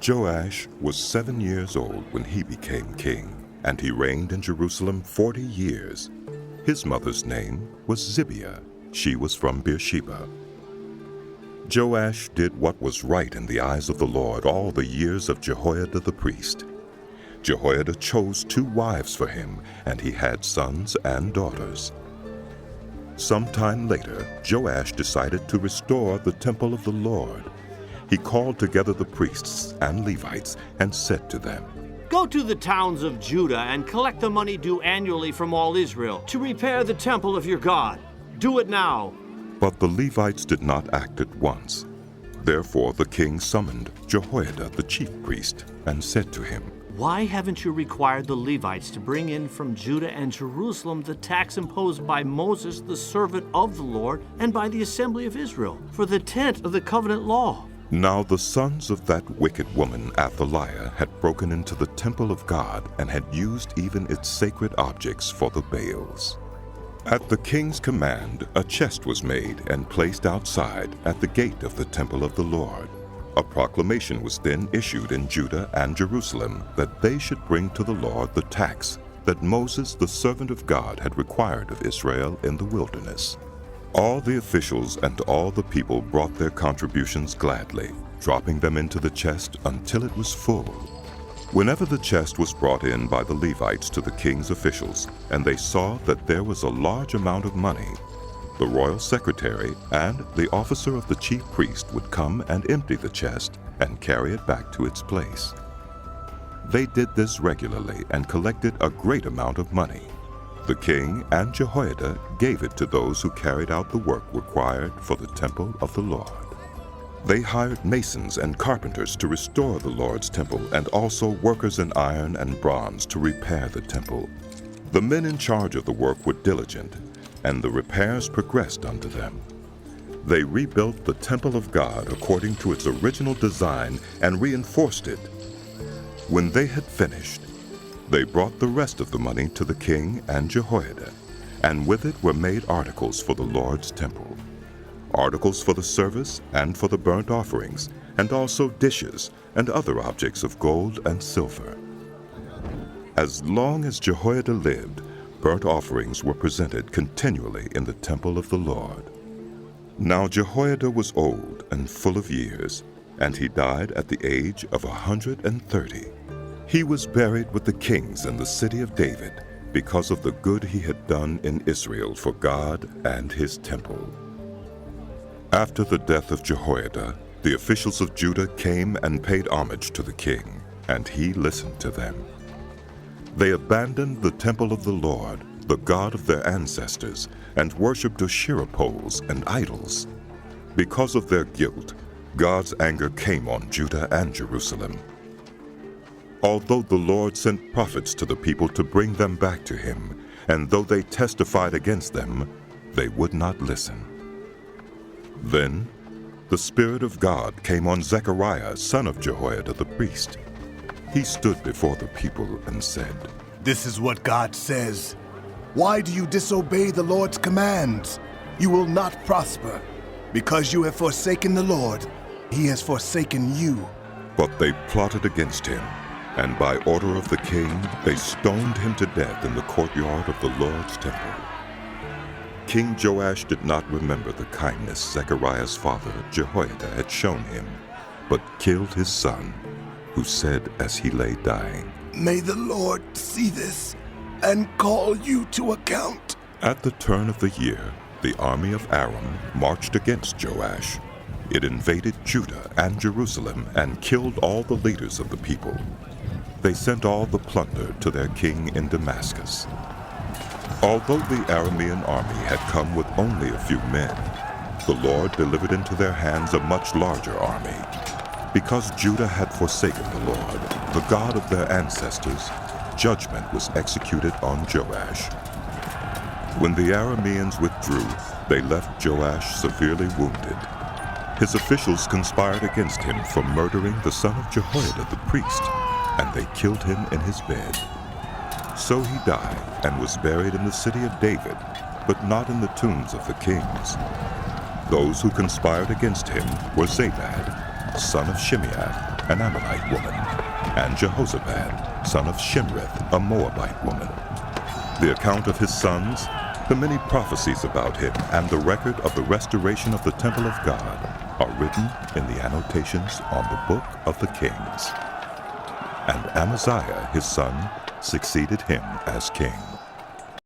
Joash was 7 years old when he became king, and he reigned in Jerusalem 40 years. His mother's name was Zibiah. She was from Beersheba. Joash did what was right in the eyes of the Lord all the years of Jehoiada the priest. Jehoiada chose 2 wives for him, and he had sons and daughters. Sometime later, Joash decided to restore the temple of the Lord. He called together the priests and Levites and said to them, "Go to the towns of Judah and collect the money due annually from all Israel to repair the temple of your God. Do it now." But the Levites did not act at once. Therefore the king summoned Jehoiada the chief priest and said to him, "Why haven't you required the Levites to bring in from Judah and Jerusalem the tax imposed by Moses, the servant of the Lord, and by the assembly of Israel, for the tent of the covenant law?" Now the sons of that wicked woman Athaliah had broken into the temple of God and had used even its sacred objects for the Baals. At the king's command, a chest was made and placed outside at the gate of the temple of the Lord. A proclamation was then issued in Judah and Jerusalem that they should bring to the Lord the tax that Moses, the servant of God, had required of Israel in the wilderness. All the officials and all the people brought their contributions gladly, dropping them into the chest until it was full. Whenever the chest was brought in by the Levites to the king's officials, and they saw that there was a large amount of money, the royal secretary and the officer of the chief priest would come and empty the chest and carry it back to its place. They did this regularly and collected a great amount of money. The king and Jehoiada gave it to those who carried out the work required for the temple of the Lord. They hired masons and carpenters to restore the Lord's temple, and also workers in iron and bronze to repair the temple. The men in charge of the work were diligent, and the repairs progressed unto them. They rebuilt the temple of God according to its original design and reinforced it. When they had finished, they brought the rest of the money to the king and Jehoiada, and with it were made articles for the Lord's temple, articles for the service and for the burnt offerings, and also dishes and other objects of gold and silver. As long as Jehoiada lived, burnt offerings were presented continually in the temple of the Lord. Now Jehoiada was old and full of years, and he died at the age of 130. He was buried with the kings in the city of David because of the good he had done in Israel for God and his temple. After the death of Jehoiada, the officials of Judah came and paid homage to the king, and he listened to them. They abandoned the temple of the Lord, the God of their ancestors, and worshipped Asherah poles and idols. Because of their guilt, God's anger came on Judah and Jerusalem. Although the Lord sent prophets to the people to bring them back to him, and though they testified against them, they would not listen. Then the Spirit of God came on Zechariah, son of Jehoiada the priest. He stood before the people and said, "This is what God says. Why do you disobey the Lord's commands? You will not prosper. Because you have forsaken the Lord, he has forsaken you." But they plotted against him, and by order of the king, they stoned him to death in the courtyard of the Lord's temple. King Joash did not remember the kindness Zechariah's father Jehoiada had shown him, but killed his son, who said as he lay dying, "May the Lord see this and call you to account." At the turn of the year, the army of Aram marched against Joash. It invaded Judah and Jerusalem and killed all the leaders of the people. They sent all the plunder to their king in Damascus. Although the Aramean army had come with only a few men, the Lord delivered into their hands a much larger army. Because Judah had forsaken the Lord, the God of their ancestors, judgment was executed on Joash. When the Arameans withdrew, they left Joash severely wounded. His officials conspired against him for murdering the son of Jehoiada the priest, and they killed him in his bed. So he died and was buried in the city of David, but not in the tombs of the kings. Those who conspired against him were Zabad, son of Shimeath, an Ammonite woman, and Jehoshaphat, son of Shimrith, a Moabite woman. The account of his sons, the many prophecies about him, and the record of the restoration of the temple of God are written in the annotations on the book of the Kings. And Amaziah his son succeeded him as king.